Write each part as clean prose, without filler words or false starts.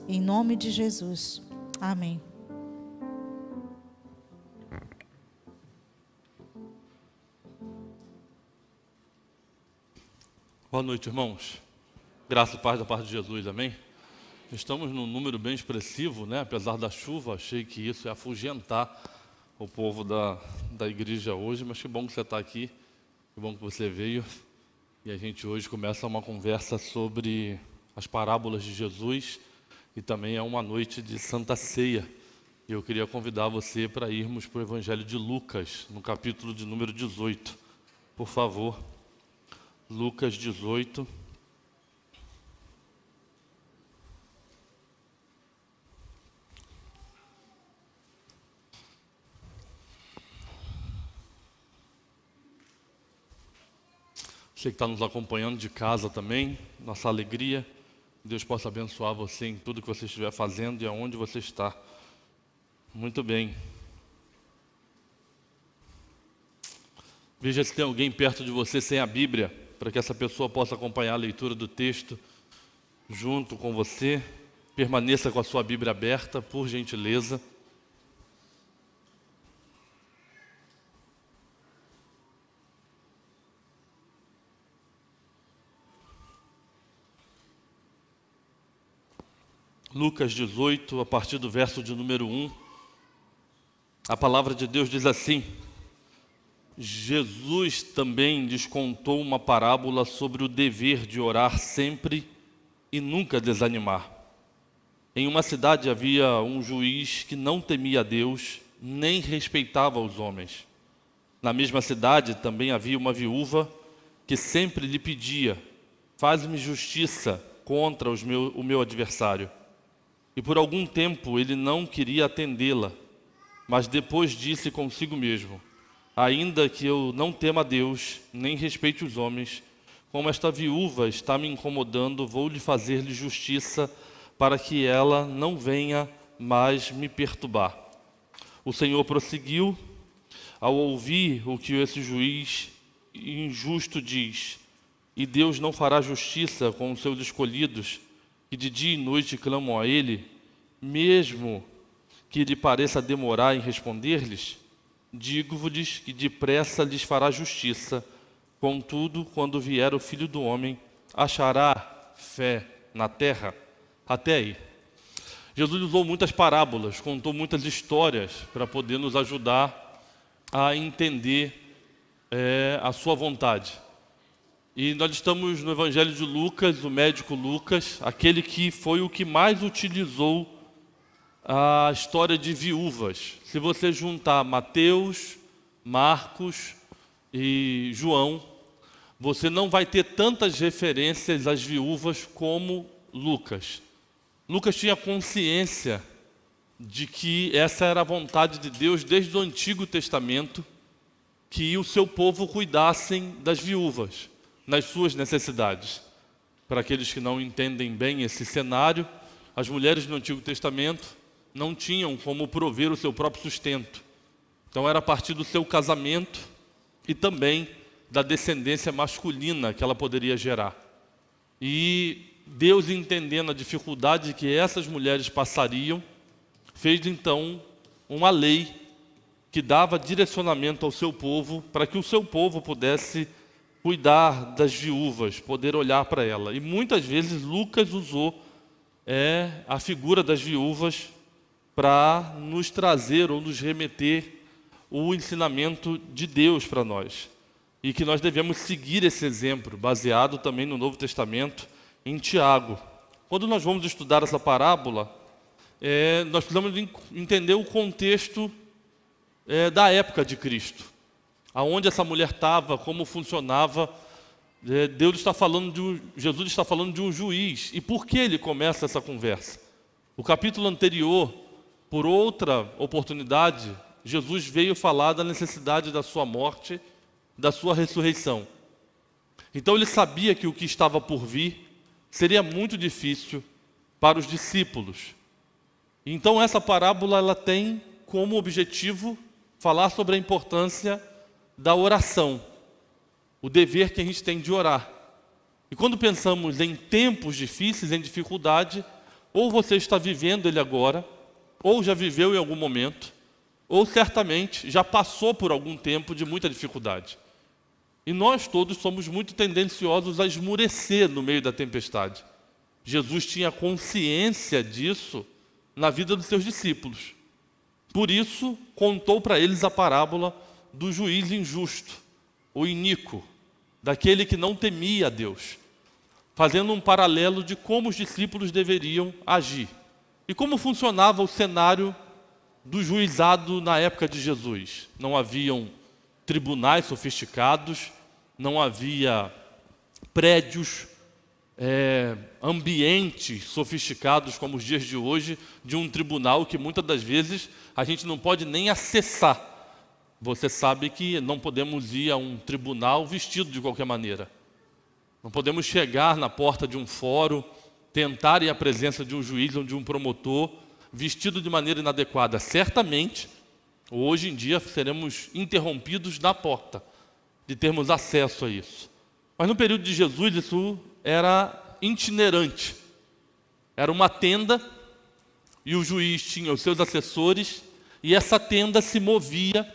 Em nome de Jesus. Amém. Boa noite, irmãos. Graça e paz da parte de Jesus, amém? Estamos num número bem expressivo, né? Apesar da chuva, achei que isso ia afugentar o povo da igreja hoje, mas que bom que você está aqui, que bom que você veio. E a gente hoje começa uma conversa sobre as parábolas de Jesus e também é uma noite de Santa Ceia. E eu queria convidar você para irmos para o Evangelho de Lucas, no capítulo de número 18. Por favor, Lucas 18. Você que está nos acompanhando de casa também, nossa alegria. Deus possa abençoar você em tudo que você estiver fazendo e aonde você está. Muito bem. Veja se tem alguém perto de você sem a Bíblia, para que essa pessoa possa acompanhar a leitura do texto junto com você. Permaneça com a sua Bíblia aberta, por gentileza. Lucas 18, a partir do verso de número 1, a palavra de Deus diz assim: Jesus também lhes contou uma parábola sobre o dever de orar sempre e nunca desanimar. Em uma cidade havia um juiz que não temia a Deus, nem respeitava os homens. Na mesma cidade também havia uma viúva que sempre lhe pedia: faz-me justiça contra o meu adversário. E por algum tempo ele não queria atendê-la, mas depois disse consigo mesmo: ainda que eu não tema a Deus, nem respeite os homens, como esta viúva está me incomodando, vou-lhe fazer-lhe justiça, para que ela não venha mais me perturbar. O Senhor prosseguiu: ao ouvir o que esse juiz injusto diz, e Deus não fará justiça com os seus escolhidos, que de dia e noite clamam a Ele, mesmo que lhe pareça demorar em responder-lhes, digo-lhes que depressa lhes fará justiça. Contudo, quando vier o Filho do Homem, achará fé na terra? Até aí. Jesus usou muitas parábolas, contou muitas histórias para poder nos ajudar a entender a sua vontade. E nós estamos no Evangelho de Lucas, o médico Lucas, aquele que foi o que mais utilizou a história de viúvas. Se você juntar Mateus, Marcos e João, você não vai ter tantas referências às viúvas como Lucas. Lucas tinha consciência de que essa era a vontade de Deus desde o Antigo Testamento, que o seu povo cuidassem das viúvas nas suas necessidades. Para aqueles que não entendem bem esse cenário, as mulheres no Antigo Testamento não tinham como prover o seu próprio sustento. Então era a partir do seu casamento e também da descendência masculina que ela poderia gerar. E Deus, entendendo a dificuldade que essas mulheres passariam, fez então uma lei que dava direcionamento ao seu povo, para que o seu povo pudesse cuidar das viúvas, poder olhar para ela. E muitas vezes Lucas usou a figura das viúvas para nos trazer ou nos remeter o ensinamento de Deus para nós. E que nós devemos seguir esse exemplo, baseado também no Novo Testamento, em Tiago. Quando nós vamos estudar essa parábola, nós precisamos entender o contexto da época de Cristo. Aonde essa mulher estava, como funcionava. Jesus está falando de um juiz. E por que ele começa essa conversa? O capítulo anterior, por outra oportunidade, Jesus veio falar da necessidade da sua morte, da sua ressurreição. Então ele sabia que o que estava por vir seria muito difícil para os discípulos. Então essa parábola ela tem como objetivo falar sobre a importância da oração, o dever que a gente tem de orar. E quando pensamos em tempos difíceis, em dificuldade, ou você está vivendo ele agora, ou já viveu em algum momento, ou certamente já passou por algum tempo de muita dificuldade. E nós todos somos muito tendenciosos a esmurecer no meio da tempestade. Jesus tinha consciência disso na vida dos seus discípulos. Por isso, contou para eles a parábola do juiz injusto, o iníquo, daquele que não temia a Deus, fazendo um paralelo de como os discípulos deveriam agir. E como funcionava o cenário do juizado na época de Jesus. Não haviam tribunais sofisticados, não havia prédios, ambientes sofisticados como os dias de hoje, de um tribunal que muitas das vezes a gente não pode nem acessar. Você sabe que não podemos ir a um tribunal vestido de qualquer maneira. Não podemos chegar na porta de um fórum, tentar ir à presença de um juiz ou de um promotor vestido de maneira inadequada. Certamente, hoje em dia, seremos interrompidos na porta de termos acesso a isso. Mas no período de Jesus, isso era itinerante. Era uma tenda e o juiz tinha os seus assessores e essa tenda se movia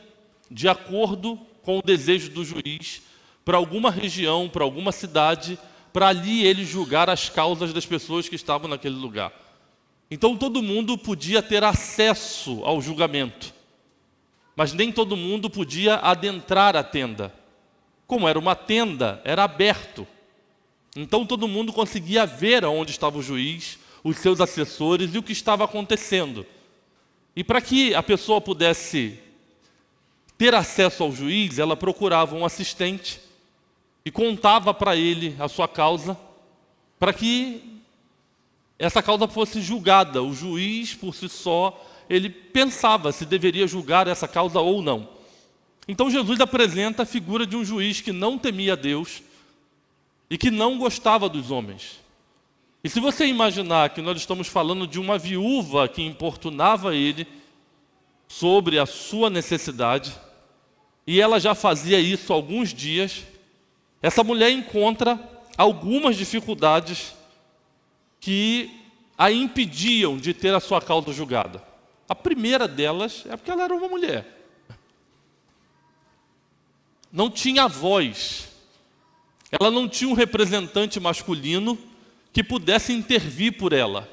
de acordo com o desejo do juiz para alguma região, para alguma cidade, para ali ele julgar as causas das pessoas que estavam naquele lugar. Então todo mundo podia ter acesso ao julgamento, mas nem todo mundo podia adentrar a tenda. Como era uma tenda, era aberto. Então todo mundo conseguia ver aonde estava o juiz, os seus assessores e o que estava acontecendo. E para que a pessoa pudesse ter acesso ao juiz, ela procurava um assistente e contava para ele a sua causa, para que essa causa fosse julgada. O juiz, por si só, ele pensava se deveria julgar essa causa ou não. Então Jesus apresenta a figura de um juiz que não temia Deus e que não gostava dos homens. E se você imaginar que nós estamos falando de uma viúva que importunava ele sobre a sua necessidade, e ela já fazia isso há alguns dias, essa mulher encontra algumas dificuldades que a impediam de ter a sua causa julgada. A primeira delas é porque ela era uma mulher. Não tinha voz. Ela não tinha um representante masculino que pudesse intervir por ela.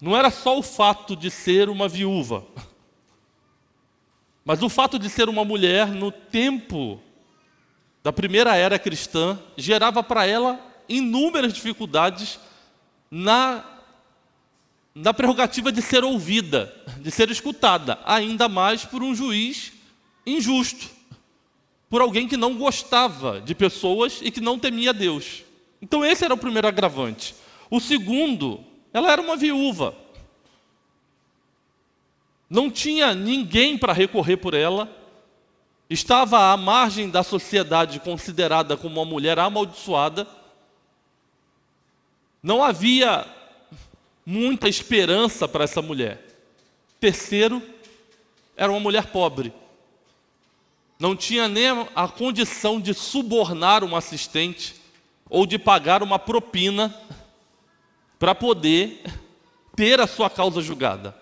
Não era só o fato de ser uma viúva, mas o fato de ser uma mulher no tempo da primeira era cristã gerava para ela inúmeras dificuldades na prerrogativa de ser ouvida, de ser escutada, ainda mais por um juiz injusto, por alguém que não gostava de pessoas e que não temia Deus. Então esse era o primeiro agravante. O segundo, ela era uma viúva. Não tinha ninguém para recorrer por ela, estava à margem da sociedade considerada como uma mulher amaldiçoada, não havia muita esperança para essa mulher. Terceiro, era uma mulher pobre. Não tinha nem a condição de subornar um assistente ou de pagar uma propina para poder ter a sua causa julgada.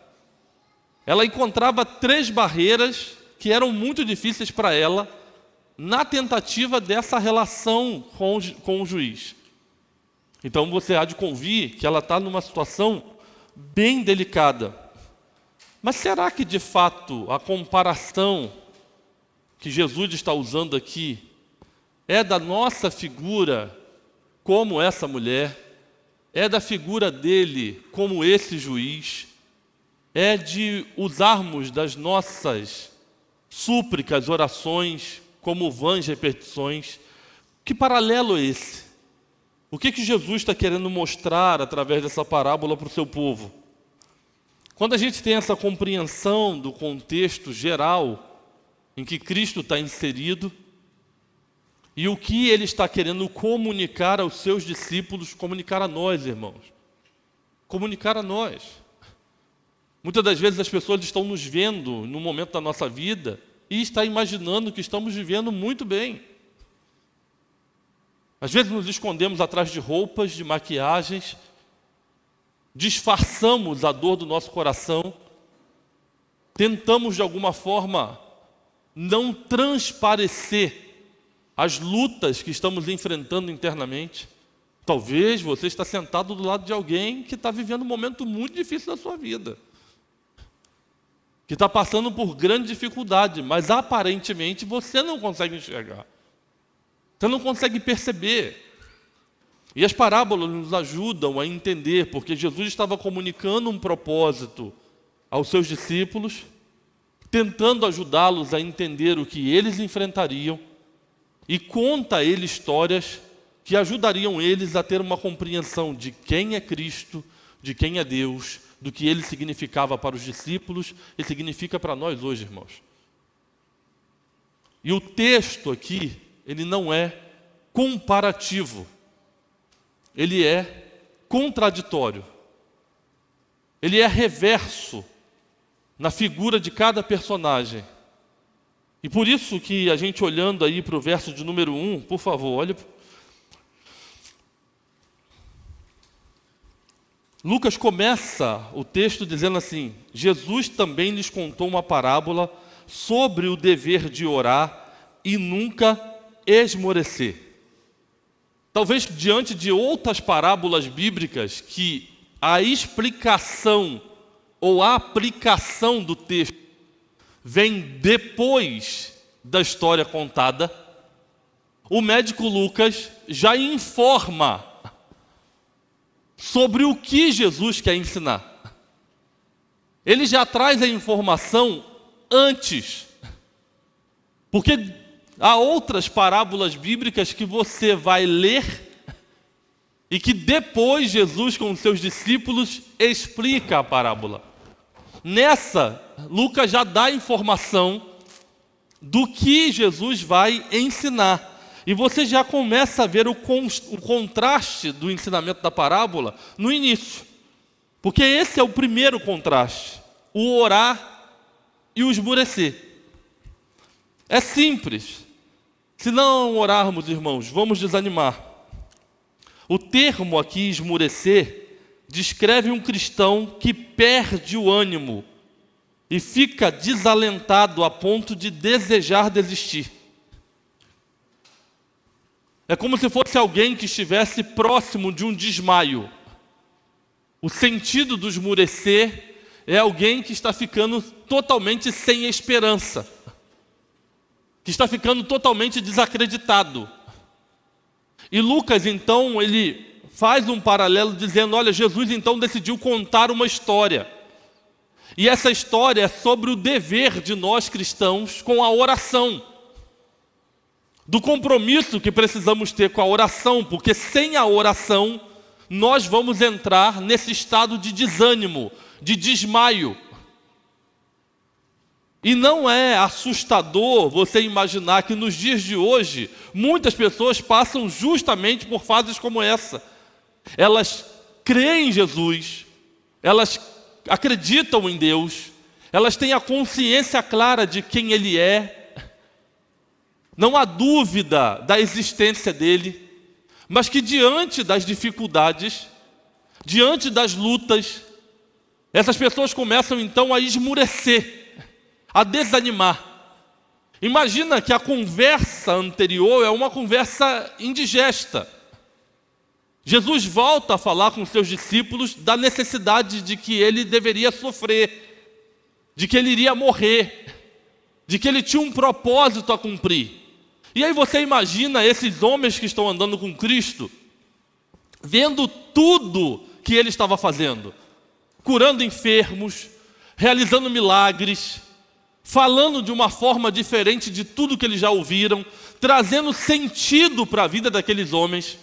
Ela encontrava 3 barreiras que eram muito difíceis para ela na tentativa dessa relação com o juiz. Então você há de convir que ela está numa situação bem delicada. Mas será que de fato a comparação que Jesus está usando aqui é da nossa figura como essa mulher? É da figura dele como esse juiz? É de usarmos das nossas súplicas, orações, como vãs repetições? Que paralelo é esse? O que Jesus está querendo mostrar através dessa parábola para o seu povo? Quando a gente tem essa compreensão do contexto geral em que Cristo está inserido e o que Ele está querendo comunicar aos seus discípulos, comunicar a nós, irmãos. Comunicar a nós. Muitas das vezes as pessoas estão nos vendo no momento da nossa vida e estão imaginando que estamos vivendo muito bem. Às vezes nos escondemos atrás de roupas, de maquiagens, disfarçamos a dor do nosso coração, tentamos de alguma forma não transparecer as lutas que estamos enfrentando internamente. Talvez você está sentado do lado de alguém que está vivendo um momento muito difícil da sua vida, que está passando por grande dificuldade, mas aparentemente você não consegue enxergar, você não consegue perceber. E as parábolas nos ajudam a entender, porque Jesus estava comunicando um propósito aos seus discípulos, tentando ajudá-los a entender o que eles enfrentariam, e conta a ele histórias que ajudariam eles a ter uma compreensão de quem é Cristo, de quem é Deus, do que ele significava para os discípulos e significa para nós hoje, irmãos. E o texto aqui, ele não é comparativo, ele é contraditório, ele é reverso na figura de cada personagem. E por isso que a gente olhando aí para o verso de número 1, por favor, olha. Lucas começa o texto dizendo assim: Jesus também lhes contou uma parábola sobre o dever de orar e nunca esmorecer. Talvez diante de outras parábolas bíblicas que a explicação ou a aplicação do texto vem depois da história contada, o médico Lucas já informa sobre o que Jesus quer ensinar. Ele já traz a informação antes, porque há outras parábolas bíblicas que você vai ler e que depois Jesus com os seus discípulos explica a parábola. Nessa, Lucas já dá informação do que Jesus vai ensinar. E você já começa a ver o contraste do ensinamento da parábola no início. Porque esse é o primeiro contraste, o orar e o esmorecer. É simples. Se não orarmos, irmãos, vamos desanimar. O termo aqui, esmorecer, descreve um cristão que perde o ânimo e fica desalentado a ponto de desejar desistir. É como se fosse alguém que estivesse próximo de um desmaio. O sentido do esmorecer é alguém que está ficando totalmente sem esperança, que está ficando totalmente desacreditado. E Lucas, então, ele faz um paralelo dizendo, olha, Jesus então decidiu contar uma história. E essa história é sobre o dever de nós cristãos com a oração, do compromisso que precisamos ter com a oração, porque sem a oração nós vamos entrar nesse estado de desânimo, de desmaio. E não é assustador você imaginar que nos dias de hoje muitas pessoas passam justamente por fases como essa. Elas creem em Jesus, elas acreditam em Deus, elas têm a consciência clara de quem Ele é, não há dúvida da existência dele, mas que diante das dificuldades, diante das lutas, essas pessoas começam então a esmurecer, a desanimar. Imagina que a conversa anterior é uma conversa indigesta. Jesus volta a falar com seus discípulos da necessidade de que ele deveria sofrer, de que ele iria morrer, de que ele tinha um propósito a cumprir. E aí você imagina esses homens que estão andando com Cristo, vendo tudo que ele estava fazendo, curando enfermos, realizando milagres, falando de uma forma diferente de tudo que eles já ouviram, trazendo sentido para a vida daqueles homens.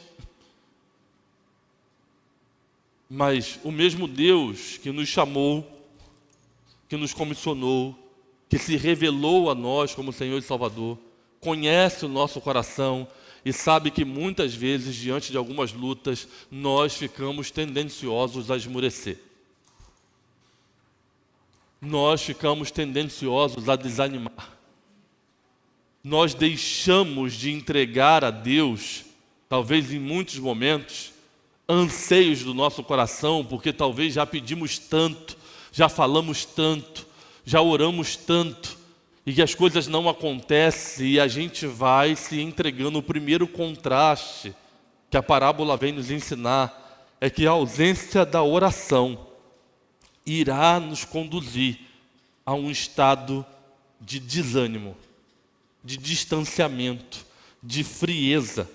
Mas o mesmo Deus que nos chamou, que nos comissionou, que se revelou a nós como Senhor e Salvador, conhece o nosso coração e sabe que muitas vezes, diante de algumas lutas, nós ficamos tendenciosos a esmorecer. Nós ficamos tendenciosos a desanimar. Nós deixamos de entregar a Deus, talvez em muitos momentos, anseios do nosso coração, porque talvez já pedimos tanto, já falamos tanto, já oramos tanto, e que as coisas não acontecem, e a gente vai se entregando. O primeiro contraste que a parábola vem nos ensinar é que a ausência da oração irá nos conduzir a um estado de desânimo, de distanciamento, de frieza.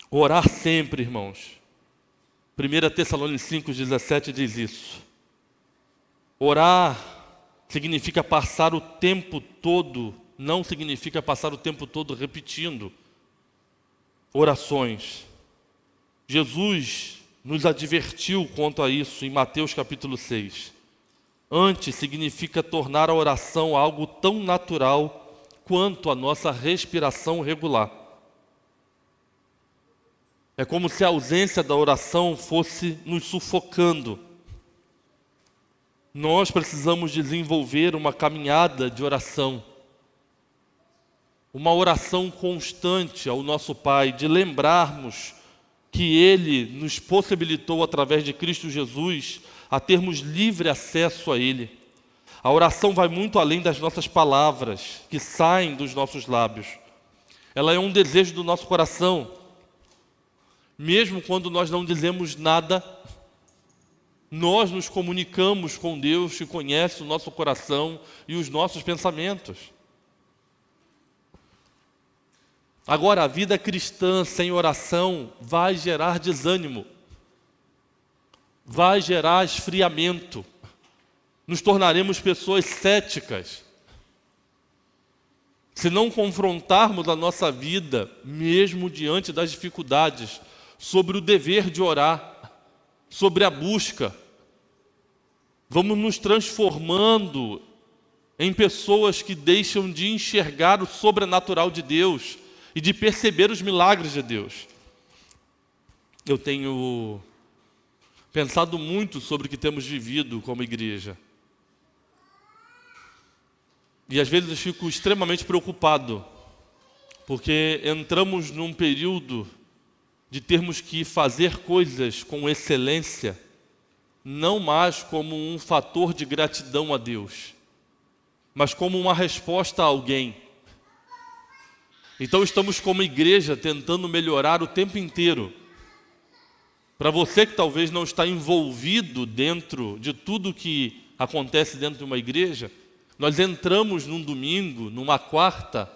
Orar sempre, irmãos. 1 Tessalonicenses 5,17 diz isso. Orar significa passar o tempo todo, não significa passar o tempo todo repetindo orações. Jesus nos advertiu quanto a isso em Mateus capítulo 6. Antes significa tornar a oração algo tão natural quanto a nossa respiração regular. É como se a ausência da oração fosse nos sufocando. Nós precisamos desenvolver uma caminhada de oração, uma oração constante ao nosso Pai, de lembrarmos que Ele nos possibilitou, através de Cristo Jesus, a termos livre acesso a Ele. A oração vai muito além das nossas palavras, que saem dos nossos lábios. Ela é um desejo do nosso coração. Mesmo quando nós não dizemos nada, nós nos comunicamos com Deus, que conhece o nosso coração e os nossos pensamentos. Agora, a vida cristã sem oração vai gerar desânimo, vai gerar esfriamento, nos tornaremos pessoas céticas. Se não confrontarmos a nossa vida, mesmo diante das dificuldades, sobre o dever de orar, sobre a busca, vamos nos transformando em pessoas que deixam de enxergar o sobrenatural de Deus e de perceber os milagres de Deus. Eu tenho pensado muito sobre o que temos vivido como igreja. E às vezes eu fico extremamente preocupado, porque entramos num período de termos que fazer coisas com excelência, não mais como um fator de gratidão a Deus, mas como uma resposta a alguém. Então estamos como igreja tentando melhorar o tempo inteiro. Para você que talvez não está envolvido dentro de tudo que acontece dentro de uma igreja, nós entramos num domingo, numa quarta,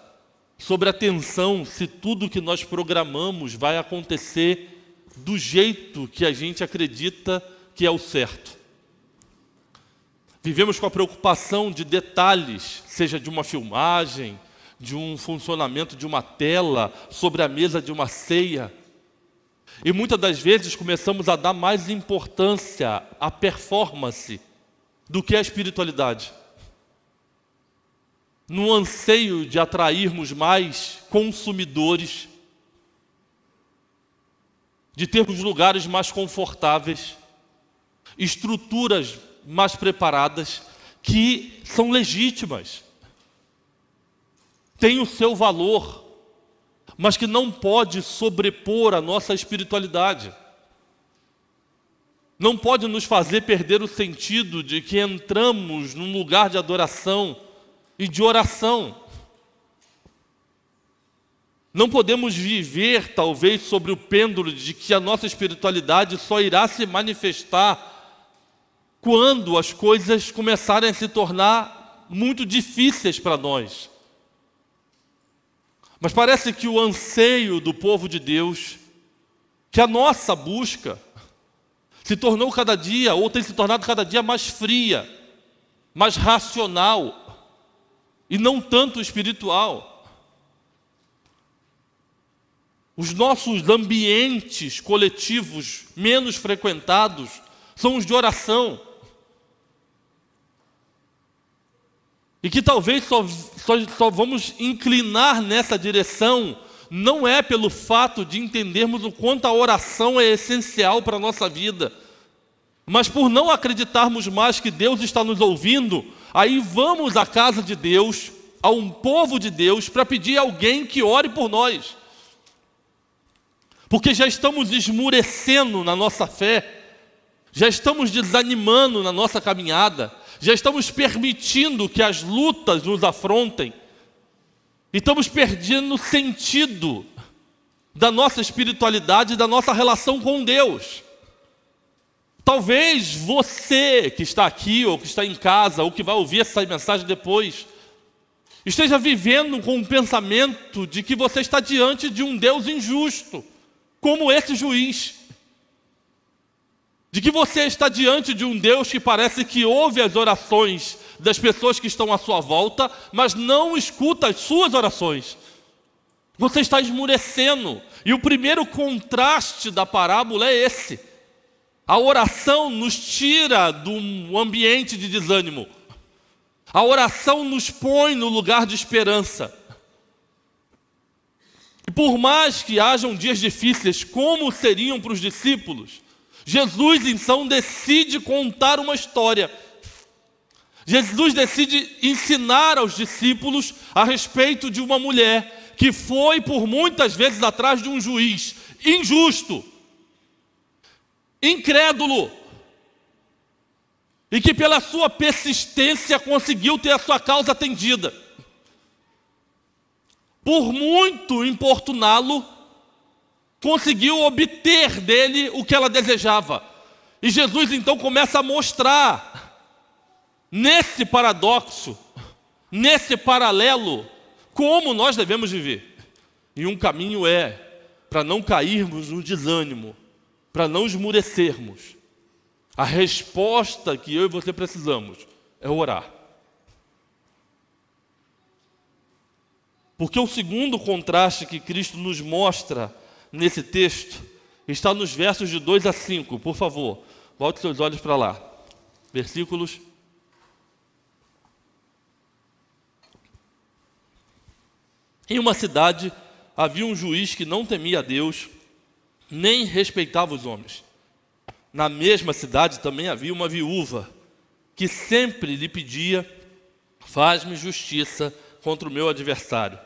sobre a tensão se tudo que nós programamos vai acontecer do jeito que a gente acredita que é o certo. Vivemos com a preocupação de detalhes, seja de uma filmagem, de um funcionamento de uma tela, sobre a mesa de uma ceia. E muitas das vezes começamos a dar mais importância à performance do que à espiritualidade. No anseio de atrairmos mais consumidores, de termos lugares mais confortáveis, estruturas mais preparadas, que são legítimas, têm o seu valor, mas que não pode sobrepor a nossa espiritualidade. Não pode nos fazer perder o sentido de que entramos num lugar de adoração e de oração. Não podemos viver, talvez, sobre o pêndulo de que a nossa espiritualidade só irá se manifestar quando as coisas começarem a se tornar muito difíceis para nós. Mas parece que o anseio do povo de Deus, que a nossa busca, se tornou cada dia, ou tem se tornado cada dia mais fria, mais racional, e não tanto espiritual. Os nossos ambientes coletivos menos frequentados são os de oração. E que talvez só vamos inclinar nessa direção, não é pelo fato de entendermos o quanto a oração é essencial para a nossa vida, mas por não acreditarmos mais que Deus está nos ouvindo. Aí vamos à casa de Deus, a um povo de Deus para pedir a alguém que ore por nós. Porque já estamos esmurecendo na nossa fé, já estamos desanimando na nossa caminhada, já estamos permitindo que as lutas nos afrontem, e estamos perdendo o sentido da nossa espiritualidade, da nossa relação com Deus. Talvez você que está aqui, ou que está em casa, ou que vai ouvir essa mensagem depois, esteja vivendo com um pensamento de que você está diante de um Deus injusto, como esse juiz. De que você está diante de um Deus que parece que ouve as orações das pessoas que estão à sua volta, mas não escuta as suas orações. Você está esmurecendo. E o primeiro contraste da parábola é esse. A oração nos tira do ambiente de desânimo. A oração nos põe no lugar de esperança. E por mais que hajam dias difíceis, como seriam para os discípulos, Jesus então decide contar uma história. Jesus decide ensinar aos discípulos a respeito de uma mulher que foi por muitas vezes atrás de um juiz injusto, incrédulo, e que pela sua persistência conseguiu ter a sua causa atendida. Por muito importuná-lo, conseguiu obter dele o que ela desejava. E Jesus então começa a mostrar, nesse paradoxo, nesse paralelo, como nós devemos viver. E um caminho é para não cairmos no desânimo, para não esmurecermos. A resposta que eu e você precisamos é orar. Porque o segundo contraste que Cristo nos mostra nesse texto está nos versos de 2 a 5. Por favor, volte seus olhos para lá. Versículos. Em uma cidade havia um juiz que não temia a Deus, nem respeitava os homens. Na mesma cidade também havia uma viúva, que sempre lhe pedia: faz-me justiça contra o meu adversário.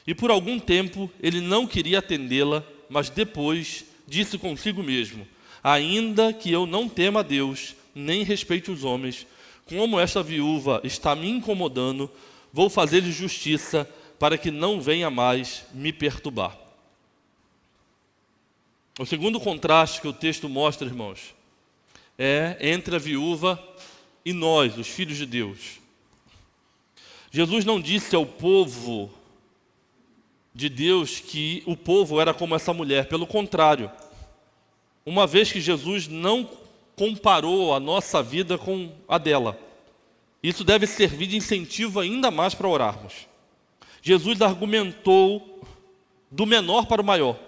E por algum tempo ele não queria atendê-la, mas depois disse consigo mesmo: ainda que eu não tema a Deus, nem respeite os homens, como esta viúva está me incomodando, vou fazer-lhe justiça para que não venha mais me perturbar. O segundo contraste que o texto mostra, irmãos, é entre a viúva e nós, os filhos de Deus. Jesus não disse ao povo de Deus que o povo era como essa mulher. Pelo contrário, uma vez que Jesus não comparou a nossa vida com a dela, isso deve servir de incentivo ainda mais para orarmos. Jesus argumentou do menor para o maior.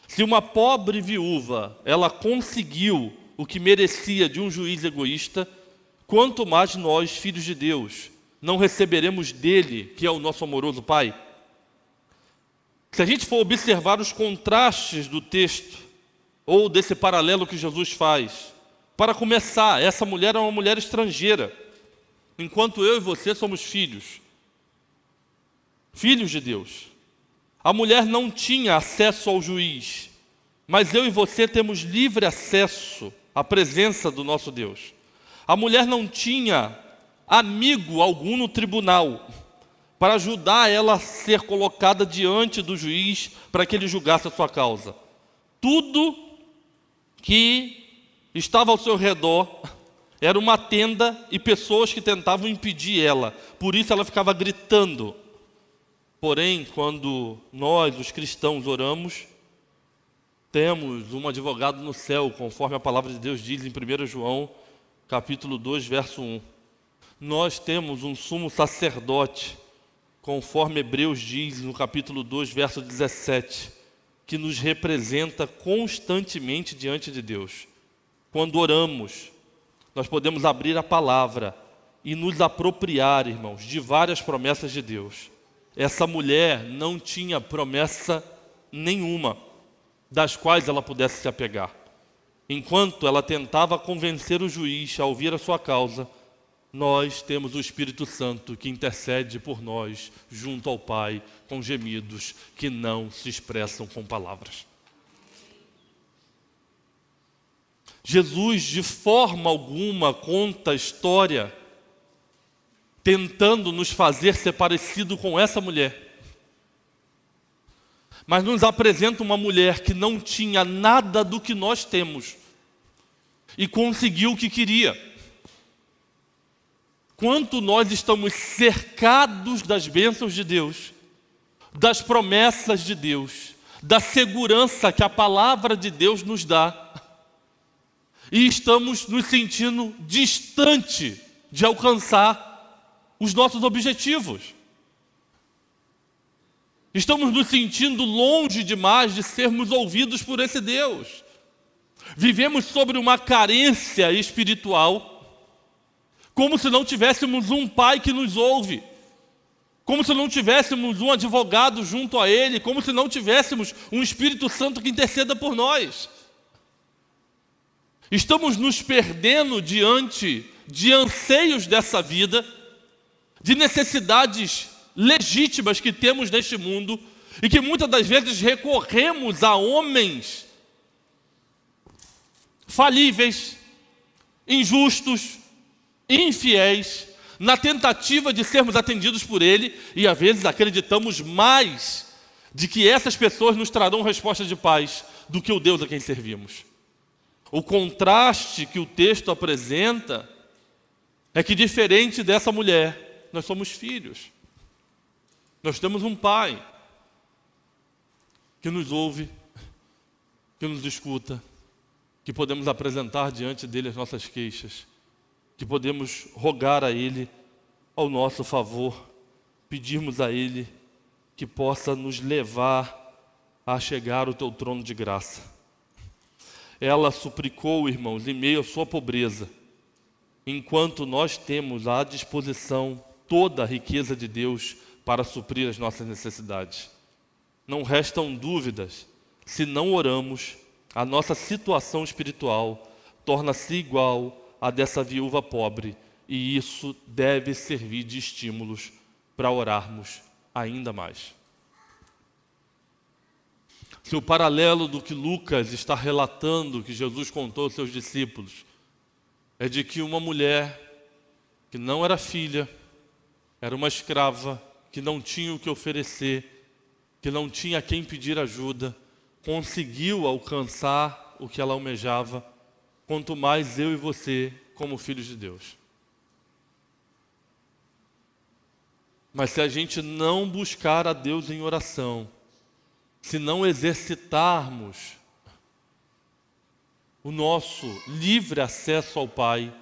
Se uma pobre viúva, ela conseguiu o que merecia de um juiz egoísta, quanto mais nós, filhos de Deus, não receberemos dele, que é o nosso amoroso Pai? Se a gente for observar os contrastes do texto, ou desse paralelo que Jesus faz, para começar, essa mulher é uma mulher estrangeira, enquanto eu e você somos filhos de Deus. A mulher não tinha acesso ao juiz, mas eu e você temos livre acesso à presença do nosso Deus. A mulher não tinha amigo algum no tribunal para ajudar ela a ser colocada diante do juiz para que ele julgasse a sua causa. Tudo que estava ao seu redor era uma tenda e pessoas que tentavam impedir ela. Por isso ela ficava gritando. Porém, quando nós, os cristãos, oramos, temos um advogado no céu, conforme a palavra de Deus diz em 1 João, capítulo 2, verso 1. Nós temos um sumo sacerdote, conforme Hebreus diz no capítulo 2, verso 17, que nos representa constantemente diante de Deus. Quando oramos, nós podemos abrir a palavra e nos apropriar, irmãos, de várias promessas de Deus. Essa mulher não tinha promessa nenhuma das quais ela pudesse se apegar. Enquanto ela tentava convencer o juiz a ouvir a sua causa, nós temos o Espírito Santo que intercede por nós junto ao Pai com gemidos que não se expressam com palavras. Jesus, de forma alguma, conta a história tentando nos fazer ser parecido com essa mulher. Mas nos apresenta uma mulher que não tinha nada do que nós temos e conseguiu o que queria. Quanto nós estamos cercados das bênçãos de Deus, das promessas de Deus, da segurança que a palavra de Deus nos dá, e estamos nos sentindo distante de alcançar os nossos objetivos. Estamos nos sentindo longe demais de sermos ouvidos por esse Deus. Vivemos sobre uma carência espiritual, como se não tivéssemos um Pai que nos ouve, como se não tivéssemos um advogado junto a Ele, como se não tivéssemos um Espírito Santo que interceda por nós. Estamos nos perdendo diante de anseios dessa vida, de necessidades legítimas que temos neste mundo e que muitas das vezes recorremos a homens falíveis, injustos, infiéis, na tentativa de sermos atendidos por Ele, e às vezes acreditamos mais de que essas pessoas nos trarão respostas de paz do que o Deus a quem servimos. O contraste que o texto apresenta é que, diferente dessa mulher, nós somos filhos. Nós temos um Pai que nos ouve, que nos escuta, que podemos apresentar diante dele as nossas queixas, que podemos rogar a Ele ao nosso favor, pedirmos a Ele que possa nos levar a chegar ao teu trono de graça. Ela suplicou, irmãos, em meio à sua pobreza, enquanto nós temos à disposição toda a riqueza de Deus para suprir as nossas necessidades. Não restam dúvidas, se não oramos, a nossa situação espiritual torna-se igual à dessa viúva pobre, e isso deve servir de estímulos para orarmos ainda mais. Se o paralelo do que Lucas está relatando, que Jesus contou aos seus discípulos, é de que uma mulher que não era filha, era uma escrava, que não tinha o que oferecer, que não tinha a quem pedir ajuda, conseguiu alcançar o que ela almejava, quanto mais eu e você, como filhos de Deus. Mas se a gente não buscar a Deus em oração, se não exercitarmos o nosso livre acesso ao Pai,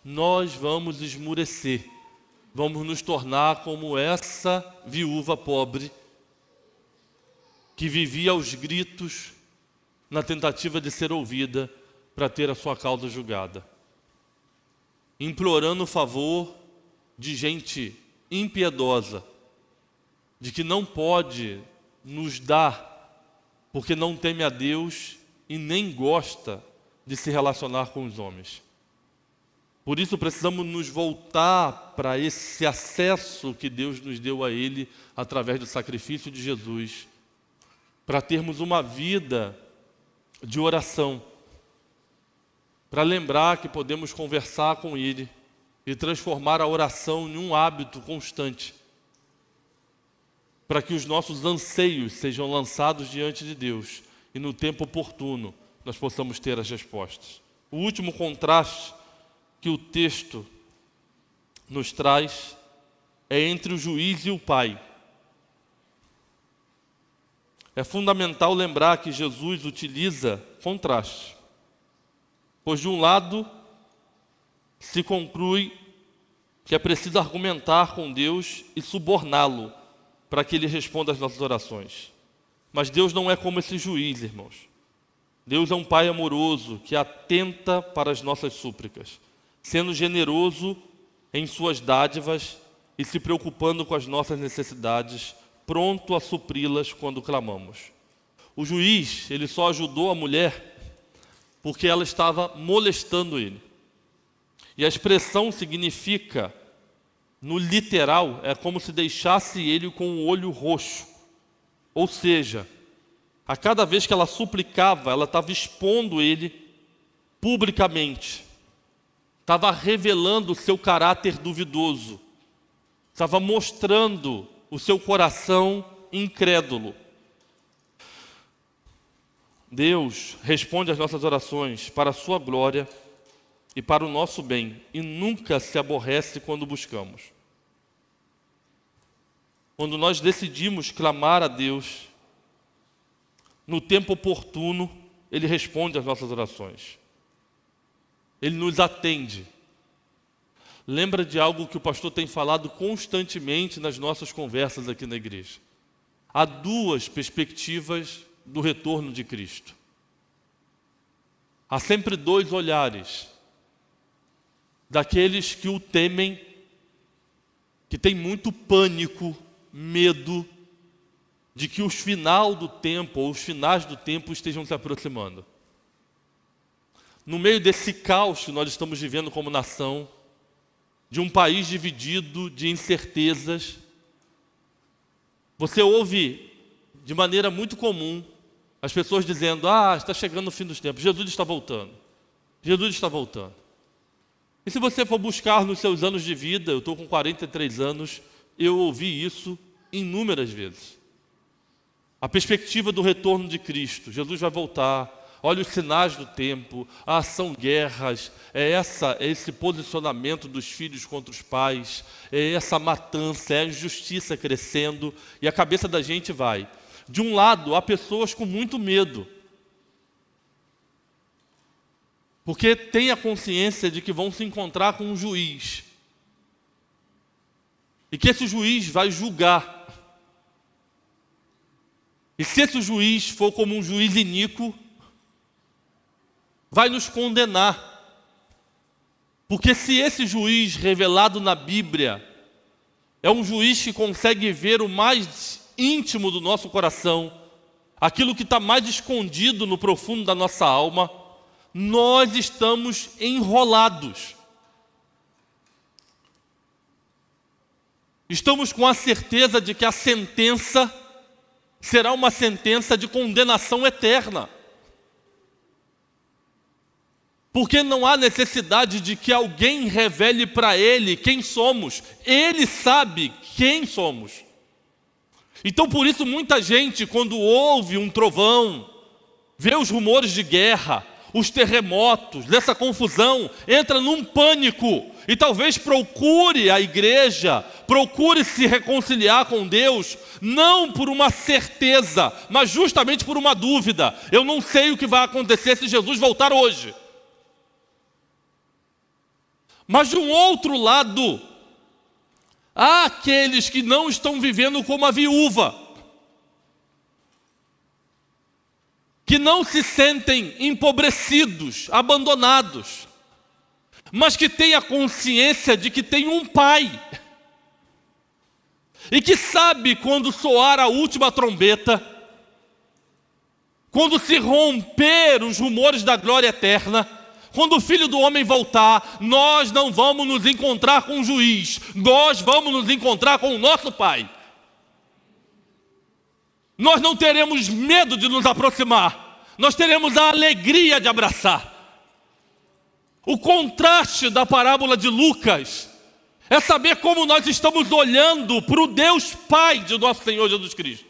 nós vamos esmurecer, vamos nos tornar como essa viúva pobre que vivia aos gritos na tentativa de ser ouvida para ter a sua causa julgada, implorando o favor de gente impiedosa, de que não pode nos dar porque não teme a Deus e nem gosta de se relacionar com os homens. Por isso precisamos nos voltar para esse acesso que Deus nos deu a Ele através do sacrifício de Jesus, para termos uma vida de oração, para lembrar que podemos conversar com Ele e transformar a oração em um hábito constante, para que os nossos anseios sejam lançados diante de Deus e no tempo oportuno nós possamos ter as respostas. O último contraste que o texto nos traz é entre o juiz e o pai. É fundamental lembrar que Jesus utiliza contraste, pois de um lado se conclui que é preciso argumentar com Deus e suborná-lo para que Ele responda às nossas orações. Mas Deus não é como esse juiz, irmãos. Deus é um Pai amoroso que atenta para as nossas súplicas, sendo generoso em suas dádivas e se preocupando com as nossas necessidades, pronto a supri-las quando clamamos. O juiz, ele só ajudou a mulher porque ela estava molestando ele. E a expressão significa, no literal, é como se deixasse ele com o olho roxo. Ou seja, a cada vez que ela suplicava, ela estava expondo ele publicamente. Estava revelando o seu caráter duvidoso. Estava mostrando o seu coração incrédulo. Deus responde às nossas orações para a sua glória e para o nosso bem, e nunca se aborrece quando buscamos. Quando nós decidimos clamar a Deus, no tempo oportuno, Ele responde às nossas orações. Ele nos atende. Lembra de algo que o pastor tem falado constantemente nas nossas conversas aqui na igreja. Há duas perspectivas do retorno de Cristo. Há sempre dois olhares. Daqueles que o temem, que tem muito pânico, medo de que os finais do tempo estejam se aproximando. No meio desse caos que nós estamos vivendo como nação, de um país dividido, de incertezas, você ouve de maneira muito comum as pessoas dizendo: está chegando o fim dos tempos, Jesus está voltando. Jesus está voltando. E se você for buscar nos seus anos de vida, eu estou com 43 anos, eu ouvi isso inúmeras vezes. A perspectiva do retorno de Cristo, Jesus vai voltar, olha os sinais do tempo, são guerras, é esse posicionamento dos filhos contra os pais, é essa matança, é a injustiça crescendo, e a cabeça da gente vai. De um lado, há pessoas com muito medo, porque tem a consciência de que vão se encontrar com um juiz, e que esse juiz vai julgar. E se esse juiz for como um juiz iníquo, vai nos condenar. Porque se esse juiz revelado na Bíblia é um juiz que consegue ver o mais íntimo do nosso coração, aquilo que está mais escondido no profundo da nossa alma, nós estamos enrolados. Estamos com a certeza de que a sentença será uma sentença de condenação eterna. Porque não há necessidade de que alguém revele para ele quem somos. Ele sabe quem somos. Então, por isso, muita gente, quando ouve um trovão, vê os rumores de guerra, os terremotos, dessa confusão, entra num pânico e talvez procure a igreja, procure se reconciliar com Deus, não por uma certeza, mas justamente por uma dúvida. Eu não sei o que vai acontecer se Jesus voltar hoje. Mas de um outro lado, há aqueles que não estão vivendo como a viúva, que não se sentem empobrecidos, abandonados, mas que têm a consciência de que tem um pai, e que sabe quando soar a última trombeta, quando se romper os rumores da glória eterna, quando o Filho do Homem voltar, nós não vamos nos encontrar com o juiz, nós vamos nos encontrar com o nosso Pai. Nós não teremos medo de nos aproximar, nós teremos a alegria de abraçar. O contraste da parábola de Lucas é saber como nós estamos olhando para o Deus Pai de nosso Senhor Jesus Cristo.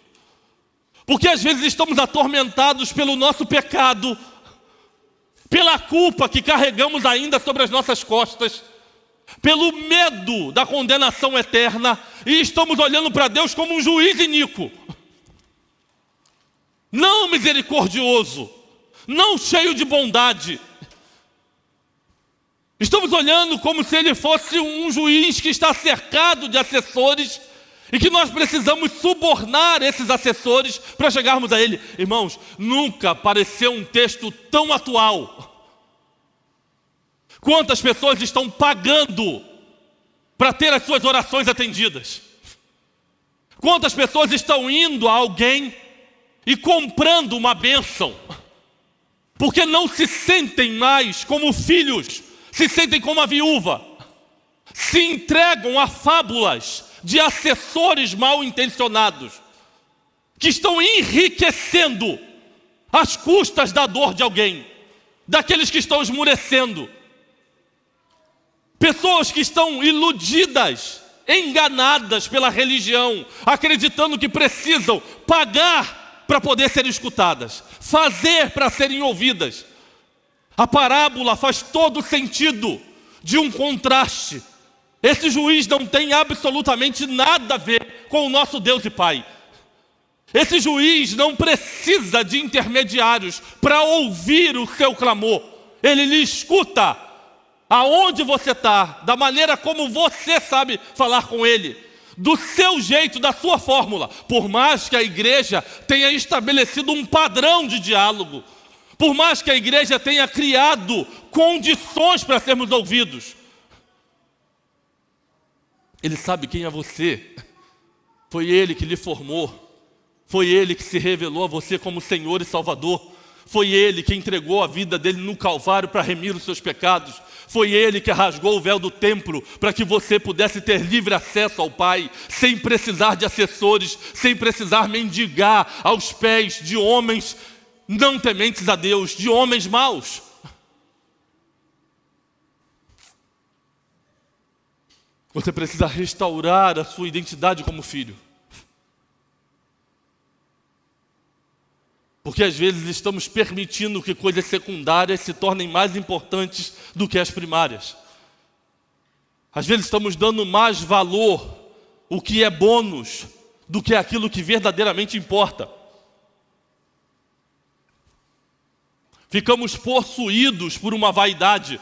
Porque às vezes estamos atormentados pelo nosso pecado, pela culpa que carregamos ainda sobre as nossas costas, pelo medo da condenação eterna, e estamos olhando para Deus como um juiz iníquo, não misericordioso, não cheio de bondade. Estamos olhando como se Ele fosse um juiz que está cercado de assessores e que nós precisamos subornar esses assessores para chegarmos a Ele. Irmãos, nunca apareceu um texto tão atual. Quantas pessoas estão pagando para ter as suas orações atendidas? Quantas pessoas estão indo a alguém e comprando uma bênção, porque não se sentem mais como filhos, se sentem como a viúva, se entregam a fábulas de assessores mal intencionados, que estão enriquecendo às custas da dor de alguém, daqueles que estão esmurecendo. Pessoas que estão iludidas, enganadas pela religião, acreditando que precisam pagar para poder ser escutadas, fazer para serem ouvidas. A parábola faz todo sentido de um contraste. Esse juiz não tem absolutamente nada a ver com o nosso Deus e Pai. Esse juiz não precisa de intermediários para ouvir o seu clamor. Ele lhe escuta aonde você está, da maneira como você sabe falar com ele, do seu jeito, da sua fórmula. Por mais que a igreja tenha estabelecido um padrão de diálogo, por mais que a igreja tenha criado condições para sermos ouvidos, ele sabe quem é você. Foi ele que lhe formou. Foi ele que se revelou a você como Senhor e Salvador. Foi ele que entregou a vida dele no Calvário para remir os seus pecados. Foi ele que rasgou o véu do templo para que você pudesse ter livre acesso ao Pai, sem precisar de assessores, sem precisar mendigar aos pés de homens não tementes a Deus, de homens maus. Você precisa restaurar a sua identidade como filho. Porque às vezes estamos permitindo que coisas secundárias se tornem mais importantes do que as primárias. Às vezes estamos dando mais valor, o que é bônus, do que aquilo que verdadeiramente importa. Ficamos possuídos por uma vaidade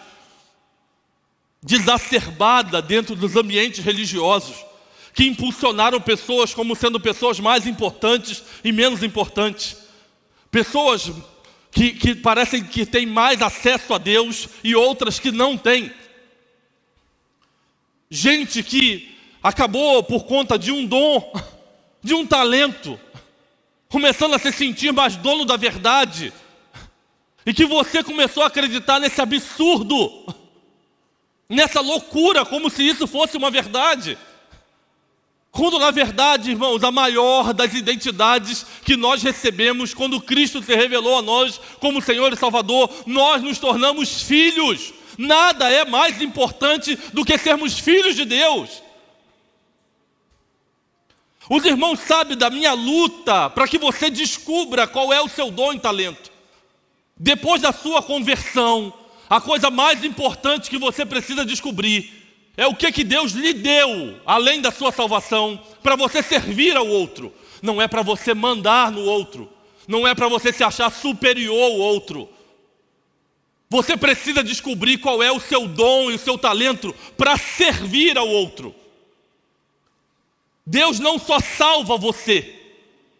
desacerbada dentro dos ambientes religiosos, que impulsionaram pessoas como sendo pessoas mais importantes e menos importantes. Pessoas que parecem que têm mais acesso a Deus e outras que não têm. Gente que acabou por conta de um dom, de um talento, começando a se sentir mais dono da verdade, e que você começou a acreditar nesse absurdo, nessa loucura, como se isso fosse uma verdade. Quando na verdade, irmãos, a maior das identidades que nós recebemos quando Cristo se revelou a nós como Senhor e Salvador, nós nos tornamos filhos. Nada é mais importante do que sermos filhos de Deus. Os irmãos sabem da minha luta para que você descubra qual é o seu dom e talento. Depois da sua conversão, a coisa mais importante que você precisa descobrir é o que Deus lhe deu, além da sua salvação, para você servir ao outro. Não é para você mandar no outro. Não é para você se achar superior ao outro. Você precisa descobrir qual é o seu dom e o seu talento para servir ao outro. Deus não só salva você,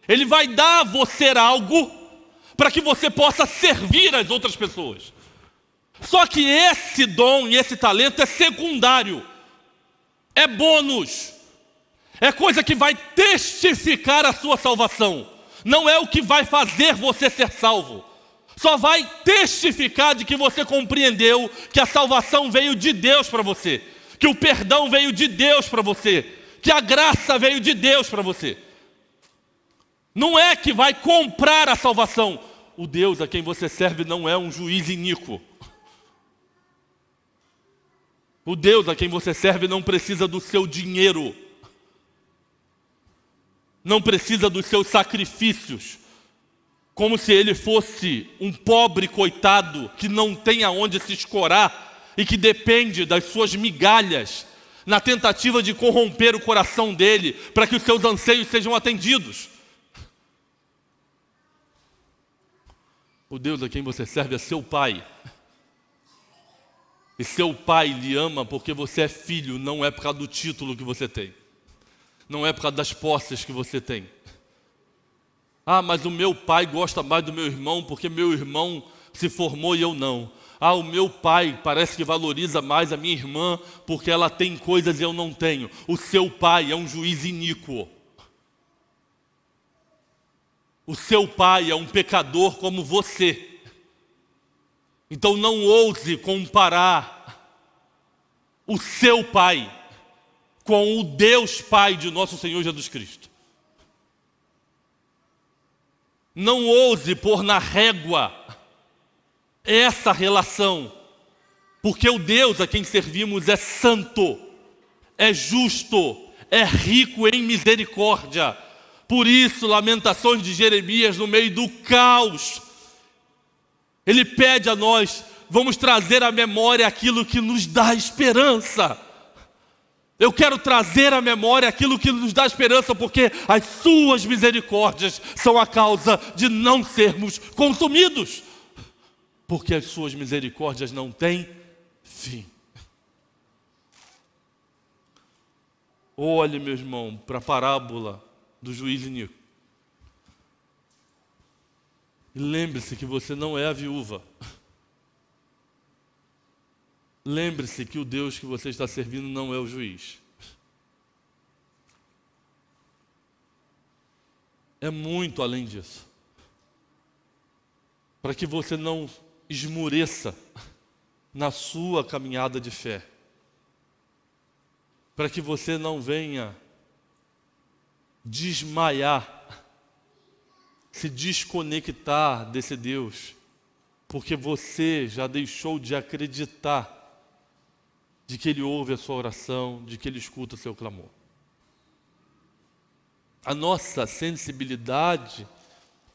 Ele vai dar a você algo para que você possa servir as outras pessoas. Só que esse dom e esse talento é secundário, é bônus, é coisa que vai testificar a sua salvação, não é o que vai fazer você ser salvo, só vai testificar de que você compreendeu que a salvação veio de Deus para você, que o perdão veio de Deus para você, que a graça veio de Deus para você. Não é que vai comprar a salvação. O Deus a quem você serve não é um juiz iníquo. O Deus a quem você serve não precisa do seu dinheiro, não precisa dos seus sacrifícios, como se ele fosse um pobre coitado que não tem aonde se escorar e que depende das suas migalhas na tentativa de corromper o coração dele para que os seus anseios sejam atendidos. O Deus a quem você serve é seu Pai. E seu Pai lhe ama porque você é filho, não é por causa do título que você tem. Não é por causa das posses que você tem. Ah, mas o meu pai gosta mais do meu irmão porque meu irmão se formou e eu não. Ah, o meu pai parece que valoriza mais a minha irmã porque ela tem coisas e eu não tenho. O seu pai é um juiz iníquo. O seu pai é um pecador como você. Então não ouse comparar o seu Pai com o Deus Pai de nosso Senhor Jesus Cristo. Não ouse pôr na régua essa relação, porque o Deus a quem servimos é santo, é justo, é rico em misericórdia. Por isso, Lamentações de Jeremias, no meio do caos, ele pede a nós, vamos trazer à memória aquilo que nos dá esperança. Eu quero trazer à memória aquilo que nos dá esperança, porque as suas misericórdias são a causa de não sermos consumidos. Porque as suas misericórdias não têm fim. Olhe, meu irmão, para a parábola do juiz Inico. E lembre-se que você não é a viúva. Lembre-se que o Deus que você está servindo não é o juiz. É muito além disso. Para que você não esmoreça na sua caminhada de fé. Para que você não venha desmaiar, se desconectar desse Deus, porque você já deixou de acreditar de que Ele ouve a sua oração, de que Ele escuta o seu clamor. A nossa sensibilidade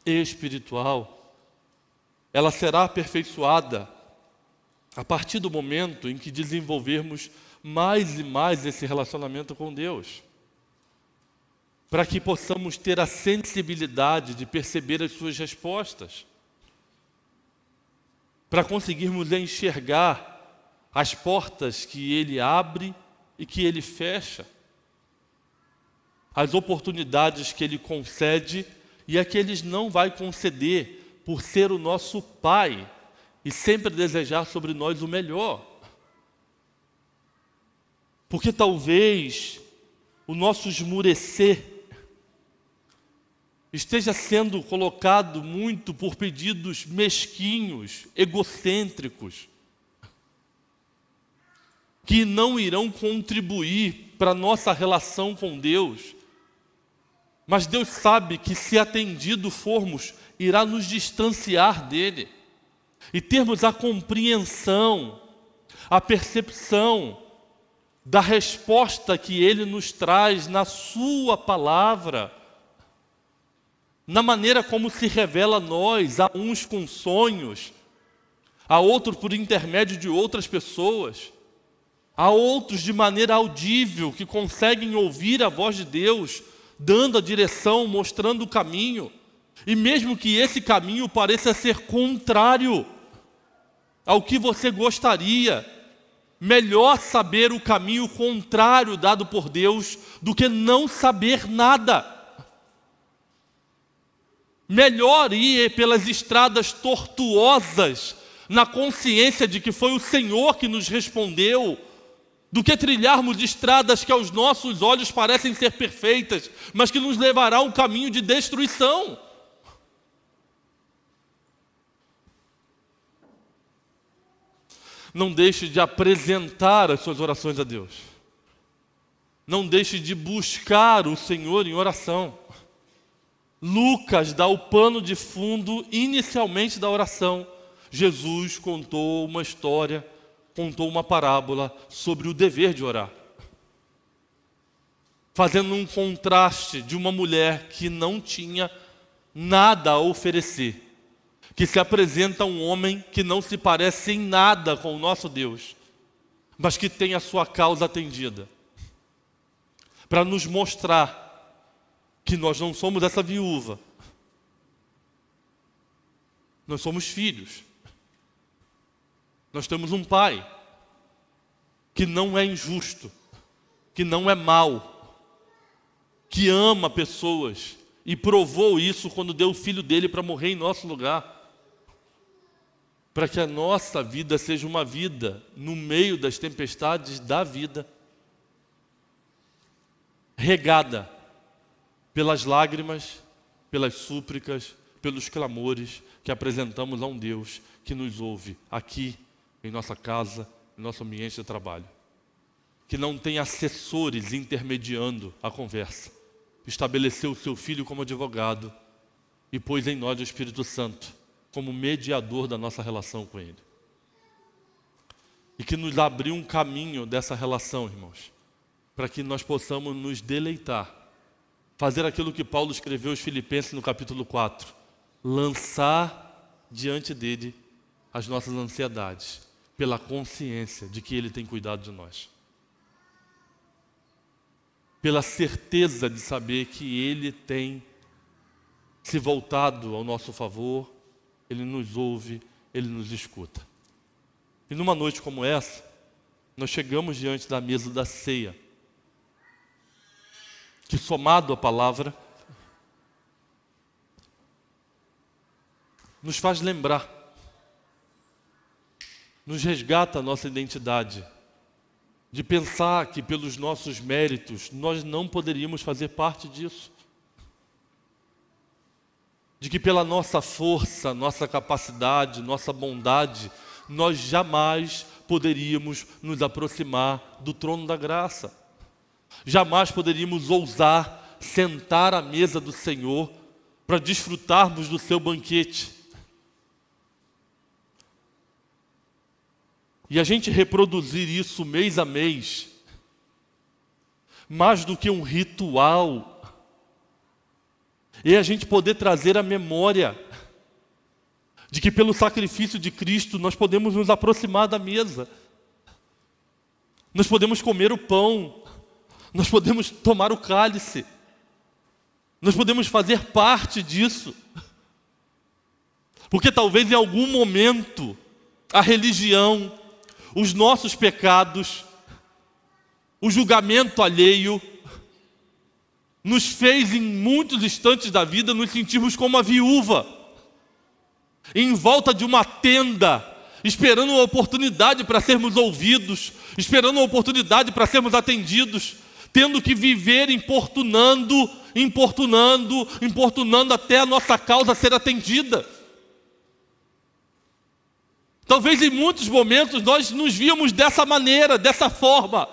espiritual, ela será aperfeiçoada a partir do momento em que desenvolvermos mais e mais esse relacionamento com Deus, para que possamos ter a sensibilidade de perceber as suas respostas, para conseguirmos enxergar as portas que Ele abre e que Ele fecha, as oportunidades que Ele concede e a que Ele não vai conceder por ser o nosso Pai e sempre desejar sobre nós o melhor. Porque talvez o nosso esmurecer esteja sendo colocado muito por pedidos mesquinhos, egocêntricos, que não irão contribuir para a nossa relação com Deus. Mas Deus sabe que, se atendido formos, irá nos distanciar dEle. E termos a compreensão, a percepção da resposta que Ele nos traz na Sua palavra, na maneira como se revela a nós, a uns com sonhos, a outros por intermédio de outras pessoas, a outros de maneira audível, que conseguem ouvir a voz de Deus, dando a direção, mostrando o caminho. E mesmo que esse caminho pareça ser contrário ao que você gostaria, melhor saber o caminho contrário dado por Deus do que não saber nada. Melhor ir pelas estradas tortuosas, na consciência de que foi o Senhor que nos respondeu, do que trilharmos estradas que aos nossos olhos parecem ser perfeitas, mas que nos levará a um caminho de destruição. Não deixe de apresentar as suas orações a Deus. Não deixe de buscar o Senhor em oração. Lucas dá o pano de fundo inicialmente da oração. Jesus contou uma história, contou uma parábola sobre o dever de orar, fazendo um contraste de uma mulher que não tinha nada a oferecer, que se apresenta a um homem que não se parece em nada com o nosso Deus, mas que tem a sua causa atendida, para nos mostrar que nós não somos essa viúva, nós somos filhos. Nós temos um Pai que não é injusto, que não é mau, que ama pessoas e provou isso quando deu o Filho dele para morrer em nosso lugar, para que a nossa vida seja uma vida no meio das tempestades da vida, regada pelas lágrimas, pelas súplicas, pelos clamores que apresentamos a um Deus que nos ouve aqui, em nossa casa, em nosso ambiente de trabalho. que não tem assessores intermediando a conversa. Estabeleceu o seu Filho como advogado e pôs em nós o Espírito Santo como mediador da nossa relação com Ele. E que nos abriu um caminho dessa relação, irmãos, para que nós possamos nos deleitar, fazer aquilo que Paulo escreveu aos Filipenses no capítulo 4, lançar diante dele as nossas ansiedades, pela consciência de que Ele tem cuidado de nós. Pela certeza de saber que Ele tem se voltado ao nosso favor, Ele nos ouve, Ele nos escuta. E numa noite como essa, nós chegamos diante da mesa da ceia, que somado à palavra, nos faz lembrar, nos resgata a nossa identidade, de pensar que pelos nossos méritos nós não poderíamos fazer parte disso. De que pela nossa força, nossa capacidade, nossa bondade, nós jamais poderíamos nos aproximar do trono da graça. Jamais poderíamos ousar sentar à mesa do Senhor para desfrutarmos do seu banquete. E a gente reproduzir isso mês a mês, mais do que um ritual, e a gente poder trazer a memória de que pelo sacrifício de Cristo nós podemos nos aproximar da mesa, nós podemos comer o pão, nós podemos tomar o cálice, nós podemos fazer parte disso, porque talvez em algum momento a religião, os nossos pecados, o julgamento alheio, nos fez em muitos instantes da vida nos sentirmos como a viúva, em volta de uma tenda, esperando uma oportunidade para sermos ouvidos, esperando uma oportunidade para sermos atendidos, tendo que viver importunando até a nossa causa ser atendida. Talvez em muitos momentos nós nos víamos dessa maneira, dessa forma,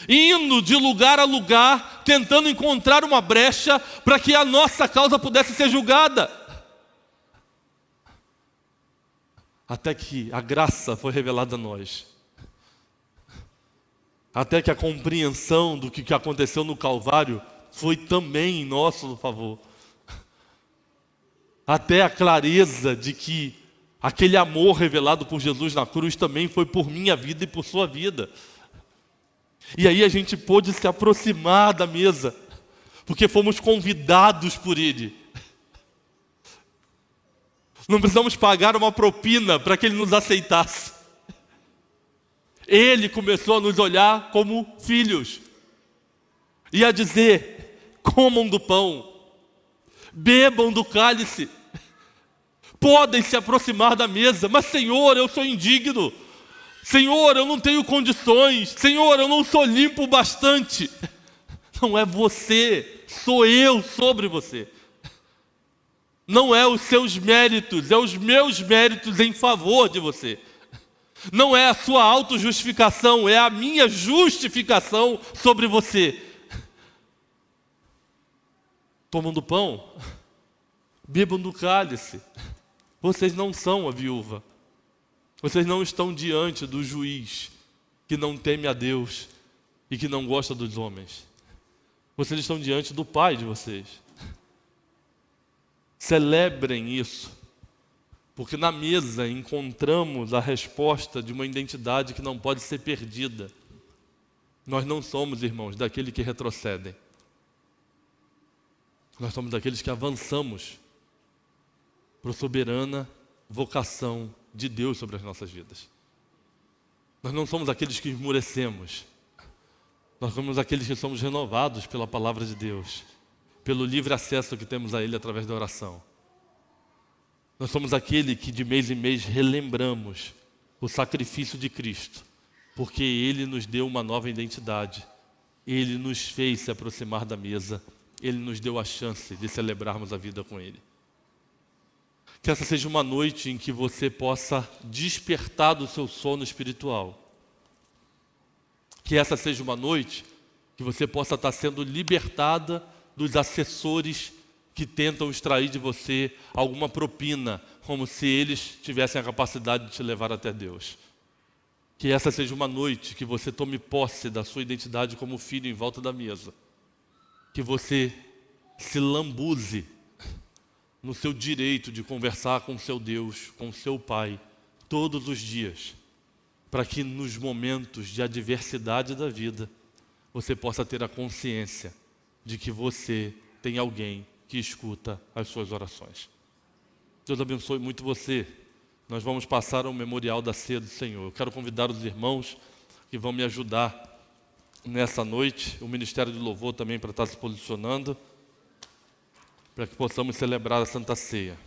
indo de lugar a lugar, tentando encontrar uma brecha para que a nossa causa pudesse ser julgada. Até que a graça foi revelada a nós. Até que a compreensão do que aconteceu no Calvário foi também em nosso favor. Até a clareza de que aquele amor revelado por Jesus na cruz também foi por minha vida e por sua vida. E aí a gente pôde se aproximar da mesa, porque fomos convidados por Ele. Não precisamos pagar uma propina para que Ele nos aceitasse. Ele começou a nos olhar como filhos e a dizer: comam do pão, bebam do cálice, podem se aproximar da mesa, mas Senhor, eu sou indigno, Senhor, eu não tenho condições, Senhor, eu não sou limpo o bastante. Não é você, sou eu sobre você. Não é os seus méritos, é os meus méritos em favor de você. Não é a sua autojustificação, é a minha justificação sobre você. Tomam do pão, bebam do cálice. Vocês não são a viúva. Vocês não estão diante do juiz que não teme a Deus e que não gosta dos homens. Vocês estão diante do Pai de vocês. Celebrem isso, porque na mesa encontramos a resposta de uma identidade que não pode ser perdida. Nós não somos, irmãos, daqueles que retrocedem. Nós somos daqueles que avançamos para a soberana vocação de Deus sobre as nossas vidas. Nós não somos aqueles que esmurecemos. Nós somos aqueles que somos renovados pela palavra de Deus, pelo livre acesso que temos a Ele através da oração. Nós somos aquele que de mês em mês relembramos o sacrifício de Cristo, porque Ele nos deu uma nova identidade, Ele nos fez se aproximar da mesa, Ele nos deu a chance de celebrarmos a vida com Ele. Que essa seja uma noite em que você possa despertar do seu sono espiritual, Que essa seja uma noite que você possa estar sendo libertada dos assessores que tentam extrair de você alguma propina, como se eles tivessem a capacidade de te levar até Deus. Que essa seja uma noite que você tome posse da sua identidade como filho em volta da mesa. Que você se lambuze no seu direito de conversar com seu Deus, com seu Pai, todos os dias, para que nos momentos de adversidade da vida, você possa ter a consciência de que você tem alguém que escuta as suas orações. Deus abençoe muito você. Nós vamos passar ao memorial da ceia do Senhor. Eu quero convidar os irmãos que vão me ajudar nessa noite, o Ministério de Louvor também para estar se posicionando, para que possamos celebrar a Santa Ceia.